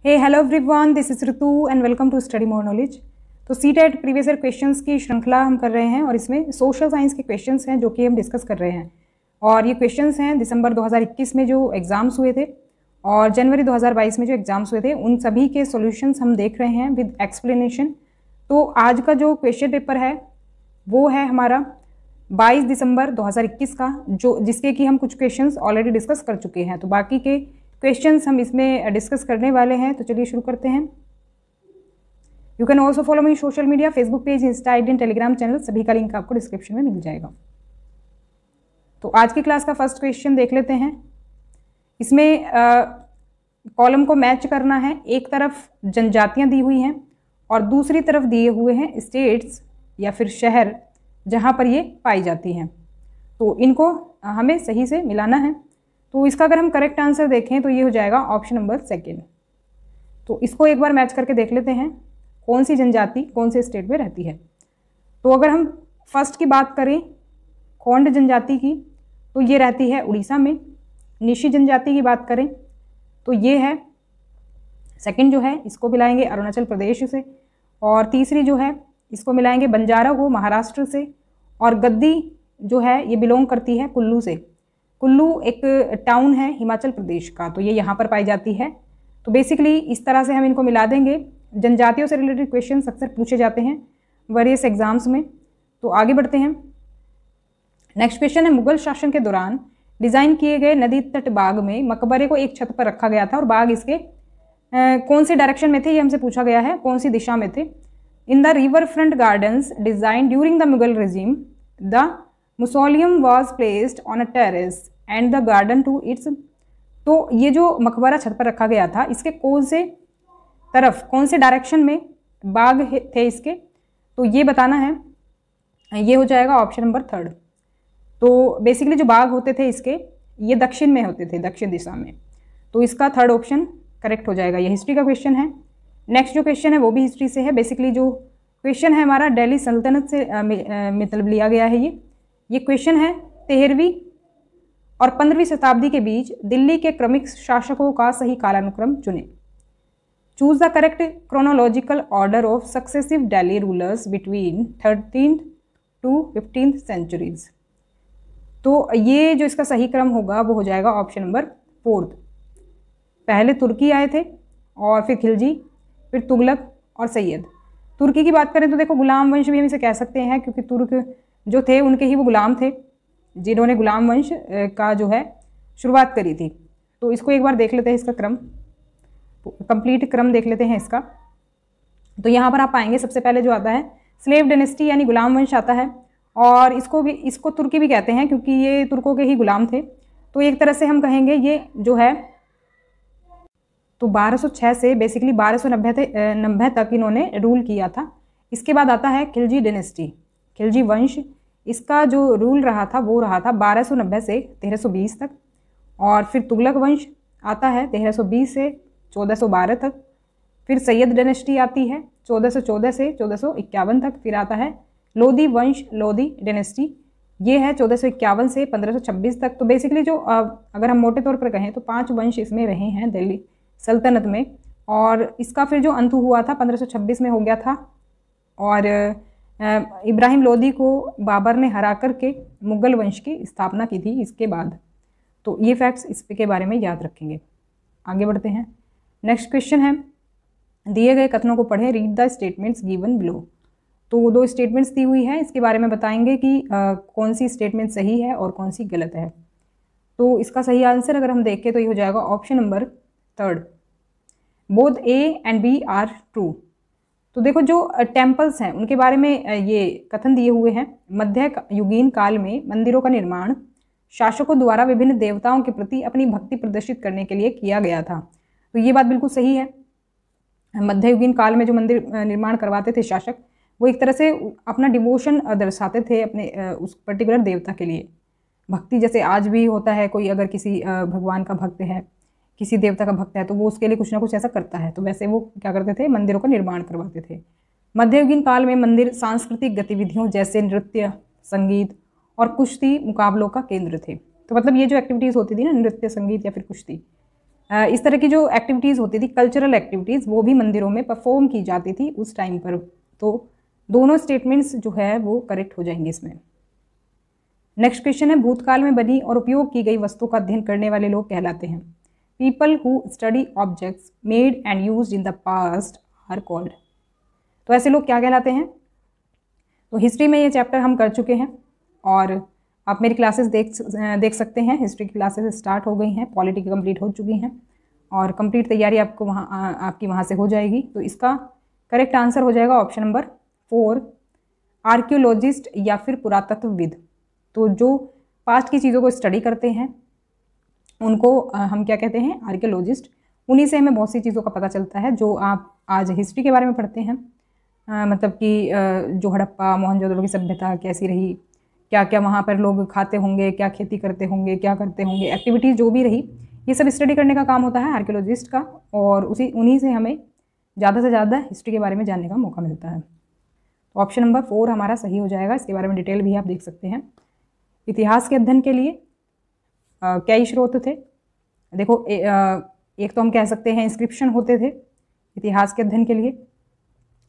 Hey hello everyone, this is Ritu and welcome to study more knowledge. तो CTET previous year questions की श्रृंखला हम कर रहे हैं और इसमें सोशल साइंस के क्वेश्चंस हैं जो कि हम डिस्कस कर रहे हैं। और ये क्वेश्चंस हैं दिसंबर 2021 में जो एग्जाम्स हुए थे और जनवरी 2022 में जो एग्जाम्स हुए थे, उन सभी के सॉल्यूशंस हम देख रहे हैं विद एक्सप्लेनेशन। तो आज का जो क्वेश्चन पेपर है वो है हमारा 22 दिसंबर 2021 का, जो जिसके कि हम कुछ क्वेश्चंस ऑलरेडी डिस्कस कर चुके हैं। तो बाकी के क्वेश्चंस हम इसमें डिस्कस करने वाले हैं। तो चलिए शुरू करते हैं। You can also follow me social media, Facebook page, Insta ID, Telegram channel, सभी का लिंक आपको डिस्क्रिप्शन में मिल जाएगा। तो आज की क्लास का फर्स्ट क्वेश्चन देख लेते हैं। इसमें कॉलम को मैच करना है। एक तरफ जनजातियां दी हुई हैं और दूसरी तरफ दिए हुए हैं स्टेट्स या फिर शहर जहां पर ये पाई जाती हैं। तो इनको हमें सही से मिलाना है। तो इसका अगर हम करेक्ट आंसर देखें तो ये हो जाएगा ऑप्शन नंबर सेकेंड। तो इसको एक बार मैच करके देख लेते हैं, कौन सी जनजाति कौन से स्टेट में रहती है। तो अगर हम फर्स्ट की बात करें खोंड जनजाति की, तो ये रहती है उड़ीसा में। निशी जनजाति की बात करें तो ये है सेकंड जो है, इसको मिलाएंगे अरुणाचल प्रदेश से। और तीसरी जो है इसको मिलाएंगे बंजारा को महाराष्ट्र से। और गद्दी जो है ये बिलोंग करती है कुल्लू से। कुल्लू एक टाउन है हिमाचल प्रदेश का, तो ये यहाँ पर पाई जाती है। तो बेसिकली इस तरह से हम इनको मिला देंगे। जनजातियों से रिलेटेड क्वेश्चन अक्सर पूछे जाते हैं वेरियस एग्जाम्स में। तो आगे बढ़ते हैं। नेक्स्ट क्वेश्चन है, मुगल शासन के दौरान डिजाइन किए गए नदी तट बाग में मकबरे को एक छत पर रखा गया था और बाग इसके कौन से डायरेक्शन में थे, ये हमसे पूछा गया है, कौन सी दिशा में थे। In the river front gardens design during the Mughal regime the mausoleum was placed on a terrace and the garden to its. तो ये जो मकबरा छत पर रखा गया था, इसके कौन से तरफ कौन से डायरेक्शन में बाग थे इसके, तो ये बताना है। ये हो जाएगा ऑप्शन नंबर थर्ड। तो बेसिकली जो बाग होते थे इसके, ये दक्षिण में होते थे, दक्षिण दिशा में। तो इसका थर्ड ऑप्शन करेक्ट हो जाएगा। ये हिस्ट्री का क्वेश्चन है। नेक्स्ट जो क्वेश्चन है वो भी हिस्ट्री से है। बेसिकली जो क्वेश्चन है हमारा दिल्ली सल्तनत से मतलब लिया गया है। ये क्वेश्चन है 13वीं और 15वीं शताब्दी के बीच दिल्ली के क्रमिक शासकों का सही कालानुक्रम चुने। Choose the correct chronological order of successive Delhi rulers between 13th to 15th centuries. तो ये जो इसका सही क्रम होगा वो हो जाएगा ऑप्शन नंबर फोर्थ। पहले तुर्की आए थे और फिर खिलजी, फिर तुगलक और सैयद। तुर्की की बात करें तो देखो गुलाम वंश भी हम इसे कह सकते हैं, क्योंकि तुर्क जो थे उनके ही वो गुलाम थे जिन्होंने गुलाम वंश का जो है शुरुआत करी थी। तो इसको एक बार देख लेते हैं, इसका क्रम कंप्लीट क्रम देख लेते हैं इसका। तो यहाँ पर आप पाएंगे सबसे पहले जो आता है स्लेव डायनेस्टी यानी गुलाम वंश आता है। और इसको तुर्की भी कहते हैं क्योंकि ये तुर्कों के ही गुलाम थे। तो एक तरह से हम कहेंगे ये जो है, तो 1206 से बेसिकली 1290 तक इन्होंने रूल किया था। इसके बाद आता है खिलजी डायनेस्टी, खिलजी वंश। इसका जो रूल रहा था वो रहा था 1290 से 1320 तक। और फिर तुगलक वंश आता है 1320 से 1412 तक। फिर सैयद डायनेस्टी आती है 1414 से 1451 तक। फिर आता है लोधी वंश, लोधी डायनेस्टी, ये है 1451 से 1526 तक। तो बेसिकली जो अगर हम मोटे तौर पर कहें तो 5 वंश इसमें रहे हैं दिल्ली सल्तनत में। और इसका फिर जो अंत हुआ था 1526 में हो गया था। और इब्राहिम लोदी को बाबर ने हरा करके मुगल वंश की स्थापना की थी इसके बाद। तो ये फैक्ट्स इसके बारे में याद रखेंगे। आगे बढ़ते हैं। नेक्स्ट क्वेश्चन है, दिए गए कथनों को पढ़ें, read the statements given below. तो 2 स्टेटमेंट्स दी हुई है, इसके बारे में बताएंगे कि कौन सी स्टेटमेंट सही है और कौन सी गलत है। तो इसका सही आंसर अगर हम देखें तो ये हो जाएगा option number third. Both A and B are true. तो देखो जो टेम्पल्स हैं उनके बारे में ये कथन दिए हुए हैं। मध्य युगीन काल में मंदिरों का निर्माण शासकों द्वारा विभिन्न देवताओं के प्रति अपनी भक्ति प्रदर्शित करने के लिए किया गया था। तो ये बात बिल्कुल सही है। मध्ययुगीन काल में जो मंदिर निर्माण करवाते थे शासक, वो एक तरह से अपना डिवोशन दर्शाते थे अपने उस पर्टिकुलर देवता के लिए। भक्ति जैसे आज भी होता है, कोई अगर किसी भगवान का भक्त है, किसी देवता का भक्त है, तो वो उसके लिए कुछ ना कुछ ऐसा करता है। तो वैसे वो क्या करते थे, मंदिरों का निर्माण करवाते थे। मध्ययुगीन काल में मंदिर सांस्कृतिक गतिविधियों जैसे नृत्य, संगीत और कुश्ती मुकाबलों का केंद्र थे। तो मतलब ये जो एक्टिविटीज़ होती थी ना, नृत्य, संगीत या फिर कुश्ती, इस तरह की जो एक्टिविटीज़ होती थी, कल्चरल एक्टिविटीज़, वो भी मंदिरों में परफॉर्म की जाती थी उस टाइम पर। तो दोनों स्टेटमेंट्स जो है वो करेक्ट हो जाएंगे इसमें। नेक्स्ट क्वेश्चन है, भूतकाल में बनी और उपयोग की गई वस्तु का अध्ययन करने वाले लोग कहलाते हैं। People who study objects made and used in the past are called. तो ऐसे लोग क्या कहलाते हैं? तो हिस्ट्री में ये चैप्टर हम कर चुके हैं और आप मेरी क्लासेस देख सकते हैं। हिस्ट्री की क्लासेस स्टार्ट हो गई हैं, पॉलिटी की कंप्लीट हो चुकी हैं और कंप्लीट तैयारी आपको आपकी वहाँ से हो जाएगी। तो इसका करेक्ट आंसर हो जाएगा ऑप्शन नंबर 4, आर्कियोलॉजिस्ट या फिर पुरातत्वविद। तो जो पास्ट की चीज़ों को स्टडी करते हैं उनको हम क्या कहते हैं? आर्कियोलॉजिस्ट। उन्हीं से हमें बहुत सी चीज़ों का पता चलता है जो आप आज हिस्ट्री के बारे में पढ़ते हैं। मतलब कि जो हड़प्पा मोहनजोदड़ो की सभ्यता कैसी रही, क्या क्या वहाँ पर लोग खाते होंगे, क्या खेती करते होंगे, क्या करते होंगे, एक्टिविटीज़ जो भी रही, ये सब स्टडी करने का काम होता है आर्कियोलॉजिस्ट का। और उन्हीं से हमें ज़्यादा से ज़्यादा हिस्ट्री के बारे में जानने का मौका मिलता है। तो ऑप्शन नंबर 4 हमारा सही हो जाएगा। इसके बारे में डिटेल भी आप देख सकते हैं। इतिहास के अध्ययन के लिए कई स्रोत थे। देखो, एक तो हम कह सकते हैं इंस्क्रिप्शन होते थे इतिहास के अध्ययन के लिए,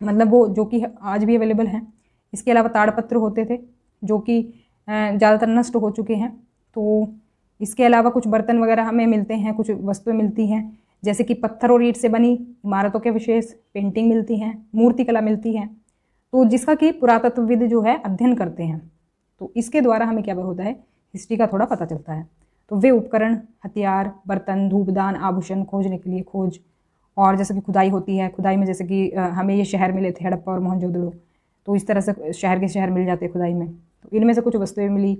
मतलब वो जो कि आज भी अवेलेबल हैं। इसके अलावा ताड़पत्र होते थे जो कि ज़्यादातर नष्ट हो चुके हैं। तो इसके अलावा कुछ बर्तन वगैरह हमें मिलते हैं, कुछ वस्तुएं मिलती हैं, जैसे कि पत्थर और ईंट से बनी इमारतों के विशेष पेंटिंग मिलती हैं, मूर्ति कला मिलती है, तो जिसका कि पुरातत्वविद जो है अध्ययन करते हैं। तो इसके द्वारा हमें क्या होता है? हिस्ट्री का थोड़ा पता चलता है। तो वे उपकरण, हथियार, बर्तन, धूपदान, आभूषण खोजने के लिए खोज, और जैसे कि खुदाई होती है, खुदाई में जैसे कि हमें ये शहर मिले थे हड़प्पा और मोहनजोदड़ो, तो इस तरह से शहर के शहर मिल जाते हैं खुदाई में। तो इनमें से कुछ वस्तुएं मिली,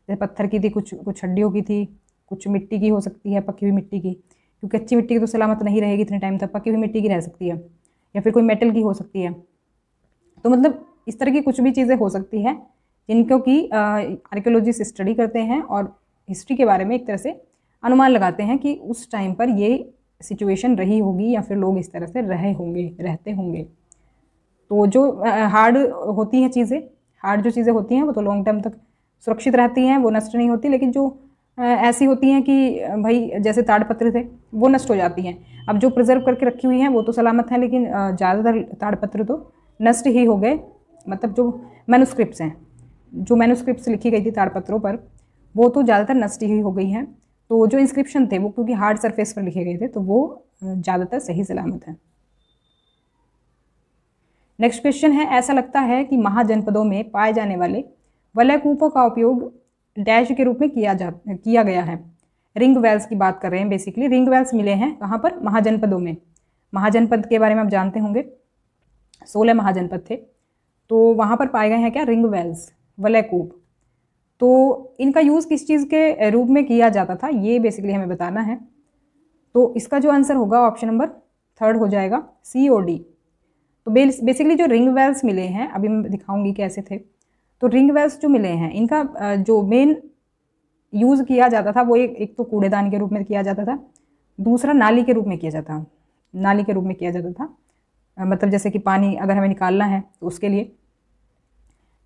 जैसे पत्थर की थी, कुछ हड्डियों की थी, कुछ मिट्टी की हो सकती है, पकी हुई मिट्टी की, क्योंकि कच्ची मिट्टी की तो सलामत नहीं रहेगी इतने टाइम तक, पकी हुई मिट्टी की रह सकती है, या फिर कोई मेटल की हो सकती है। तो मतलब इस तरह की कुछ भी चीज़ें हो सकती हैं जिनको कि आर्कियोलॉजिस्ट स्टडी करते हैं और हिस्ट्री के बारे में एक तरह से अनुमान लगाते हैं कि उस टाइम पर ये सिचुएशन रही होगी या फिर लोग इस तरह से रहते होंगे। तो जो हार्ड होती हैं चीज़ें, हार्ड जो चीज़ें होती हैं वो तो लॉन्ग टर्म तक सुरक्षित रहती हैं, वो नष्ट नहीं होती। लेकिन जो ऐसी होती हैं कि भाई जैसे ताड़पत्र थे वो नष्ट हो जाती हैं। अब जो प्रिजर्व करके रखी हुई हैं वो तो सलामत हैं, लेकिन ज़्यादातर ताड़पत्र तो नष्ट ही हो गए। मतलब जो मैन्युस्क्रिप्ट्स हैं, जो मैन्युस्क्रिप्ट्स लिखी गई थी ताड़पत्रों पर, वो तो ज़्यादातर नष्ट ही हो गई हैं। तो जो इंस्क्रिप्शन थे वो क्योंकि हार्ड सरफेस पर लिखे गए थे तो वो ज़्यादातर सही सलामत हैं। नेक्स्ट क्वेश्चन है, ऐसा लगता है कि महाजनपदों में पाए जाने वाले वलयकूपों का उपयोग डैश के रूप में किया गया है। रिंग वेल्स की बात कर रहे हैं। बेसिकली रिंग वेल्स मिले हैं कहाँ पर? महाजनपदों में। महाजनपद के बारे में आप जानते होंगे, 16 महाजनपद थे, तो वहाँ पर पाए गए हैं क्या? रिंग वेल्स, वलयकूप। तो इनका यूज़ किस चीज़ के रूप में किया जाता था ये बेसिकली हमें बताना है। तो इसका जो आंसर होगा ऑप्शन नंबर 3 हो जाएगा, सी और डी। तो बेसिकली जो रिंग वेल्स मिले हैं, अभी मैं दिखाऊंगी कैसे थे। तो रिंग वेल्स जो मिले हैं इनका जो मेन यूज़ किया जाता था वो एक तो कूड़ेदान के रूप में किया जाता था, दूसरा नाली के रूप में किया जाता था। नाली के रूप में किया जाता था, मतलब जैसे कि पानी अगर हमें निकालना है तो उसके लिए।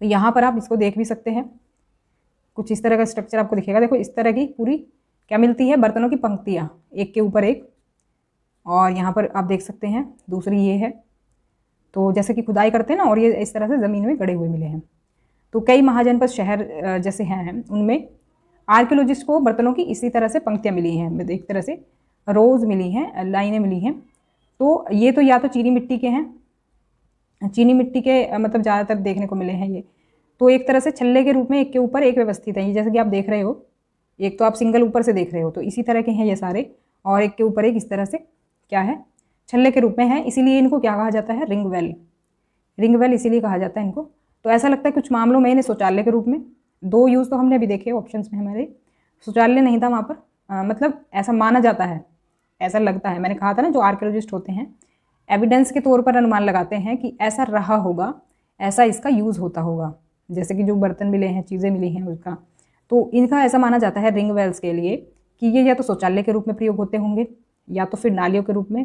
तो यहाँ पर आप इसको देख भी सकते हैं, कुछ इस तरह का स्ट्रक्चर आपको दिखेगा। देखो इस तरह की पूरी क्या मिलती है? बर्तनों की पंक्तियाँ एक के ऊपर एक, और यहाँ पर आप देख सकते हैं दूसरी ये है। तो जैसे कि खुदाई करते हैं ना, और ये इस तरह से ज़मीन में गड़े हुए मिले हैं। तो कई महाजनपद शहर जैसे हैं उनमें आर्कियोलॉजिस्ट को बर्तनों की इसी तरह से पंक्तियाँ मिली हैं, एक तरह से रोज़ मिली हैं, लाइनें मिली हैं। तो ये तो या तो चीनी मिट्टी के हैं, चीनी मिट्टी के मतलब ज़्यादातर देखने को मिले हैं ये। तो एक तरह से छल्ले के रूप में एक के ऊपर एक व्यवस्थित है, ये जैसे कि आप देख रहे हो, एक तो आप सिंगल ऊपर से देख रहे हो, तो इसी तरह के हैं ये सारे, और एक के ऊपर एक इस तरह से क्या है? छल्ले के रूप में है। इसीलिए इनको क्या कहा जाता है? Ring well. रिंग वेल इसीलिए कहा जाता है इनको। तो ऐसा लगता है कुछ मामलों में इन्हें शौचालय के रूप में, 2 यूज़ तो हमने अभी देखे ऑप्शंस में हमारे, शौचालय नहीं था वहाँ पर, मतलब ऐसा माना जाता है, ऐसा लगता है। मैंने कहा था ना जो आर्कियोलॉजिस्ट होते हैं एविडेंस के तौर पर अनुमान लगाते हैं कि ऐसा रहा होगा, ऐसा इसका यूज़ होता होगा। जैसे कि जो बर्तन मिले हैं, चीज़ें मिली हैं उसका, तो इनका ऐसा माना जाता है रिंग वेल्स के लिए कि ये या तो शौचालय के रूप में प्रयोग होते होंगे, या तो फिर नालियों के रूप में,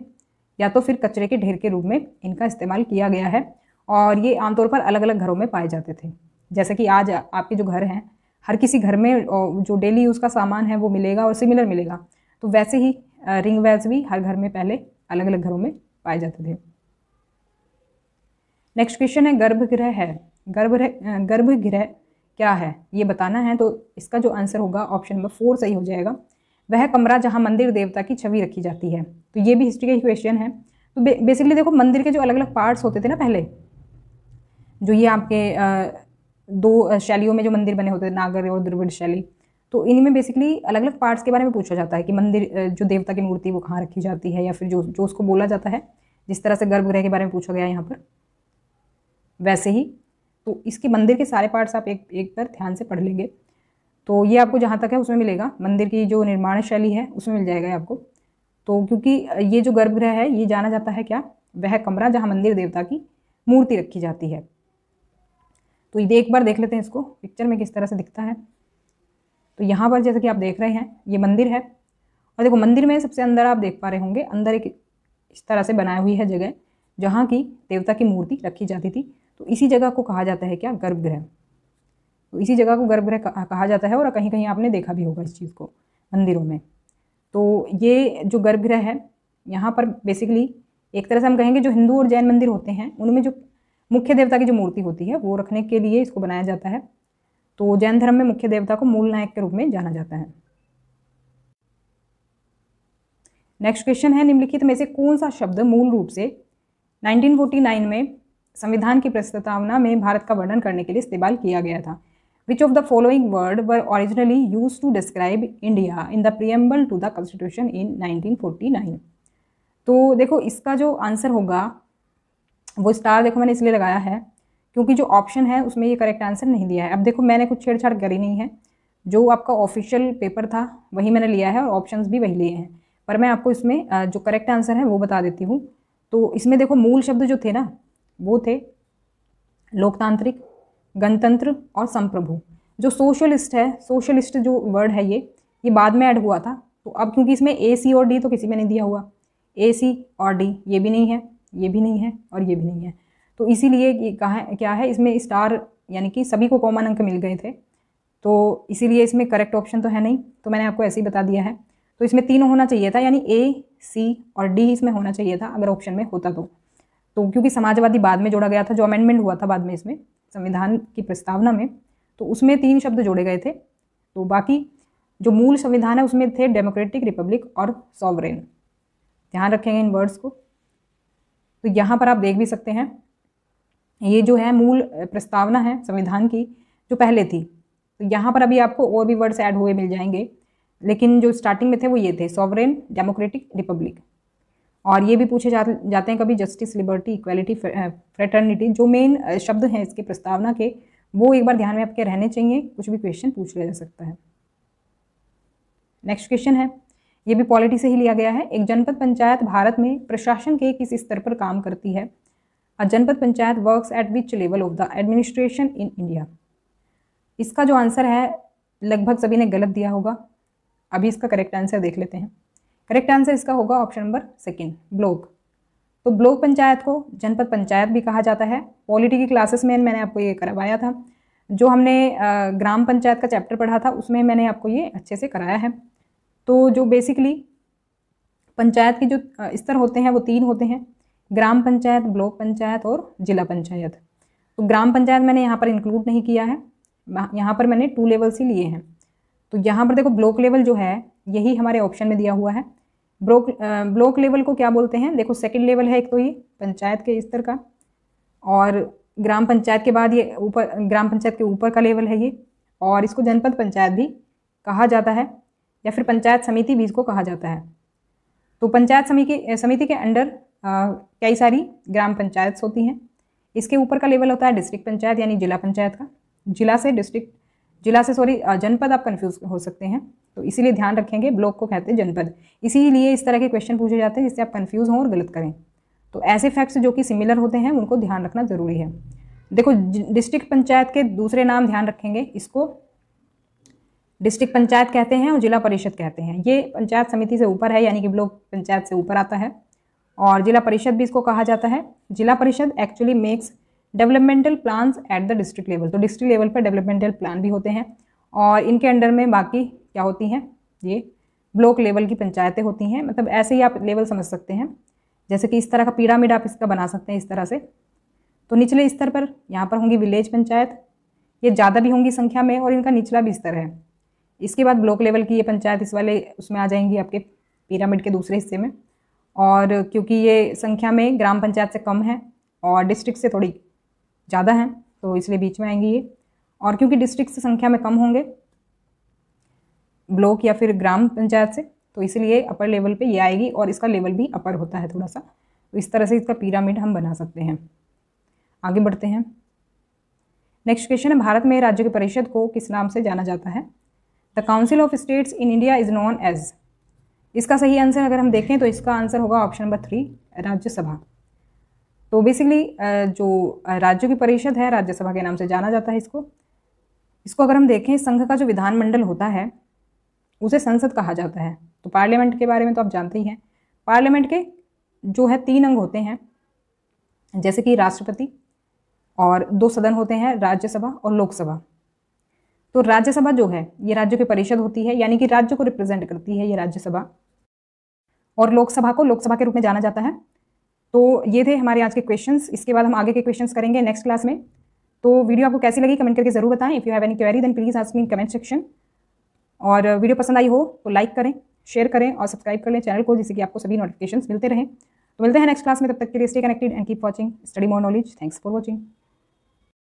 या तो फिर कचरे के ढेर के रूप में इनका इस्तेमाल किया गया है। और ये आमतौर पर अलग अलग घरों में पाए जाते थे। जैसे कि आज आपके जो घर हैं, हर किसी घर में जो डेली यूज़ का सामान है वो मिलेगा और सिमिलर मिलेगा। तो वैसे ही रिंग वेल्स भी हर घर में पहले अलग अलग घरों में पाए जाते थे। नेक्स्ट क्वेश्चन है गर्भगृह है। गर्भगृह क्या है ये बताना है, तो इसका जो आंसर होगा ऑप्शन नंबर 4 सही हो जाएगा। वह कमरा जहाँ मंदिर देवता की छवि रखी जाती है। तो ये भी हिस्ट्री का ही क्वेश्चन है। तो बेसिकली देखो, मंदिर के जो अलग अलग पार्ट्स होते थे ना पहले, जो ये आपके दो शैलियों में जो मंदिर बने होते थे, नागर और द्रविड़ शैली, तो इनमें बेसिकली अलग अलग पार्ट्स के बारे में पूछा जाता है कि मंदिर जो देवता की मूर्ति वो कहाँ रखी जाती है, या फिर जो उसको बोला जाता है, जिस तरह से गर्भगृह के बारे में पूछा गया है यहाँ पर, वैसे ही तो इसके मंदिर के सारे पार्ट्स आप एक बार ध्यान से पढ़ लेंगे तो ये आपको जहाँ तक है उसमें मिलेगा। मंदिर की जो निर्माण शैली है उसमें मिल जाएगा आपको। तो क्योंकि ये जो गर्भगृह है ये जाना जाता है क्या, वह कमरा जहाँ मंदिर देवता की मूर्ति रखी जाती है। तो ये एक बार देख लेते हैं इसको पिक्चर में किस तरह से दिखता है। तो यहाँ पर जैसे कि आप देख रहे हैं ये मंदिर है, और देखो मंदिर में सबसे अंदर आप देख पा रहे होंगे, अंदर एक इस तरह से बनाई हुई है जगह जहाँ की देवता की मूर्ति रखी जाती थी। तो इसी जगह को कहा जाता है क्या, गर्भगृह। तो इसी जगह को गर्भगृह कहा जाता है, और कहीं कहीं आपने देखा भी होगा इस चीज़ को मंदिरों में। तो ये जो गर्भगृह है यहाँ पर बेसिकली एक तरह से हम कहेंगे जो हिंदू और जैन मंदिर होते हैं उनमें जो मुख्य देवता की जो मूर्ति होती है वो रखने के लिए इसको बनाया जाता है। तो जैन धर्म में मुख्य देवता को मूल नायक के रूप में जाना जाता है। नेक्स्ट क्वेश्चन है, निम्नलिखित में से कौन सा शब्द मूल रूप से 1949 में संविधान की प्रस्तावना में भारत का वर्णन करने के लिए इस्तेमाल किया गया था। Which of the following word were originally used to describe India in the preamble to the Constitution in 1949? तो देखो इसका जो आंसर होगा वो स्टार देखो मैंने इसलिए लगाया है क्योंकि जो ऑप्शन है उसमें ये करेक्ट आंसर नहीं दिया है। अब देखो मैंने कुछ छेड़छाड़ करी नहीं है, जो आपका ऑफिशियल पेपर था वही मैंने लिया है और ऑप्शंस भी वही लिए हैं, पर मैं आपको इसमें जो करेक्ट आंसर है वो बता देती हूँ। तो इसमें देखो मूल शब्द जो थे ना वो थे लोकतांत्रिक, गणतंत्र और संप्रभु। जो सोशलिस्ट है, सोशलिस्ट जो वर्ड है ये बाद में ऐड हुआ था। तो अब क्योंकि इसमें ए सी और डी तो किसी में नहीं दिया हुआ, ए सी और डी ये भी नहीं है, ये भी नहीं है और ये भी नहीं है, तो इसीलिए ये क्या है इसमें स्टार यानी कि सभी को कॉमन अंक मिल गए थे, तो इसीलिए इसमें करेक्ट ऑप्शन तो है नहीं, तो मैंने आपको ऐसे ही बता दिया है। तो इसमें तीनों होना चाहिए था, यानी ए सी और डी इसमें होना चाहिए था अगर ऑप्शन में होता तो क्योंकि समाजवादी बाद में जोड़ा गया था, जो अमेंडमेंट हुआ था बाद में इसमें संविधान की प्रस्तावना में, तो उसमें 3 शब्द जोड़े गए थे। तो बाकी जो मूल संविधान है उसमें थे डेमोक्रेटिक, रिपब्लिक और सॉवरेन। ध्यान रखेंगे इन वर्ड्स को। तो यहाँ पर आप देख भी सकते हैं ये जो है मूल प्रस्तावना है संविधान की जो पहले थी, तो यहाँ पर अभी आपको और भी वर्ड्स ऐड हुए मिल जाएंगे, लेकिन जो स्टार्टिंग में थे वो ये थे सॉवरेन, डेमोक्रेटिक, रिपब्लिक। और ये भी पूछे जाते हैं कभी जस्टिस, लिबर्टी, इक्वालिटी, फ्रेटर्निटी, जो मेन शब्द हैं इसके प्रस्तावना के, वो एक बार ध्यान में आपके रहने चाहिए, कुछ भी क्वेश्चन पूछ लिया जा सकता है। नेक्स्ट क्वेश्चन है, ये भी पॉलिटी से ही लिया गया है। एक जनपद पंचायत भारत में प्रशासन के किस स्तर पर काम करती है? अ जनपद panchayat works at which level of the administration in India? इसका जो आंसर है लगभग सभी ने गलत दिया होगा, अभी इसका करेक्ट आंसर देख लेते हैं। करेक्ट आंसर इसका होगा ऑप्शन नंबर 2 ब्लॉक। तो ब्लॉक पंचायत को जनपद पंचायत भी कहा जाता है। पॉलिटी की क्लासेस में मैंने आपको ये करवाया था, जो हमने ग्राम पंचायत का चैप्टर पढ़ा था उसमें मैंने आपको ये अच्छे से कराया है। तो जो बेसिकली पंचायत के जो स्तर होते हैं वो 3 होते हैं, ग्राम पंचायत, ब्लॉक पंचायत और जिला पंचायत। तो ग्राम पंचायत मैंने यहाँ पर इंक्लूड नहीं किया है, यहाँ पर मैंने 2 लेवल्स ही लिए हैं। तो यहाँ पर देखो ब्लॉक लेवल जो है यही हमारे ऑप्शन में दिया हुआ है। ब्लॉक लेवल को क्या बोलते हैं? देखो सेकंड लेवल है एक तो ये पंचायत के स्तर का, और ग्राम पंचायत के बाद ये ऊपर, ग्राम पंचायत के ऊपर का लेवल है ये, और इसको जनपद पंचायत भी कहा जाता है, या फिर पंचायत समिति भी इसको कहा जाता है। तो पंचायत समिति के अंडर कई सारी ग्राम पंचायत होती हैं। इसके ऊपर का लेवल होता है डिस्ट्रिक्ट पंचायत यानी जिला पंचायत का। जिला से जनपद आप कंफ्यूज हो सकते हैं, तो इसीलिए ध्यान रखेंगे ब्लॉक को कहते हैं जनपद। इसीलिए इस तरह के क्वेश्चन पूछे जाते हैं जिससे आप कंफ्यूज हों और गलत करें। तो ऐसे फैक्ट्स जो कि सिमिलर होते हैं उनको ध्यान रखना ज़रूरी है। देखो डिस्ट्रिक्ट पंचायत के दूसरे नाम ध्यान रखेंगे, इसको डिस्ट्रिक्ट पंचायत कहते हैं और जिला परिषद कहते हैं। ये पंचायत समिति से ऊपर है, यानी कि ब्लॉक पंचायत से ऊपर आता है, और जिला परिषद भी इसको कहा जाता है। जिला परिषद actually makes developmental plans at the district level. तो डिस्ट्रिक्ट लेवल पर डेवलपमेंटल प्लान भी होते हैं, और इनके अंडर में बाकी क्या होती हैं, ये ब्लॉक लेवल की पंचायतें होती हैं। मतलब ऐसे ही आप लेवल समझ सकते हैं, जैसे कि इस तरह का पिरामिड आप इसका बना सकते हैं इस तरह से। तो निचले स्तर पर यहाँ पर होंगी विलेज पंचायत, ये ज़्यादा भी होंगी संख्या में और इनका निचला भी स्तर है। इसके बाद ब्लॉक लेवल की ये पंचायत इस वाले उसमें आ जाएंगी आपके पिरामिड के दूसरे हिस्से में। और क्योंकि ये संख्या में ग्राम पंचायत से कम है और डिस्ट्रिक्ट से थोड़ी ज़्यादा हैं, तो इसलिए बीच में आएंगी ये। और क्योंकि डिस्ट्रिक्ट से संख्या में कम होंगे ब्लॉक या फिर ग्राम पंचायत से, तो इसलिए अपर लेवल पे ये आएगी और इसका लेवल भी अपर होता है थोड़ा सा। तो इस तरह से इसका पिरामिड हम बना सकते हैं। आगे बढ़ते हैं। नेक्स्ट क्वेश्चन है, भारत में राज्यों की परिषद को किस नाम से जाना जाता है? The council of states in India is known as. इसका सही आंसर अगर हम देखें तो इसका आंसर होगा ऑप्शन नंबर 3, राज्यसभा। तो बेसिकली जो राज्यों की परिषद है राज्यसभा के नाम से जाना जाता है इसको अगर हम देखें, संघ का जो विधानमंडल होता है उसे संसद कहा जाता है। तो पार्लियामेंट के बारे में तो आप जानते ही हैं। पार्लियामेंट के जो है 3 अंग होते हैं, जैसे कि राष्ट्रपति और 2 सदन होते हैं, राज्यसभा और लोकसभा। तो राज्यसभा जो है ये राज्यों की परिषद होती है, यानी कि राज्य को रिप्रेजेंट करती है ये राज्यसभा, और लोकसभा को लोकसभा के रूप में जाना जाता है। तो ये थे हमारे आज के क्वेश्चंस। इसके बाद हम आगे के क्वेश्चंस करेंगे नेक्स्ट क्लास में। तो वीडियो आपको कैसी लगी कमेंट करके जरूर बताएं। If you have any query then please ask me in comment section. और वीडियो पसंद आई हो तो लाइक करें, शेयर करें और सब्सक्राइब कर लें चैनल को, जिससे कि आपको सभी नोटिफिकेशंस मिलते रहें। तो मिलते हैं नेक्स्ट क्लास में, तब तक के लिए stay connected and keep watching study more knowledge. Thanks for watching.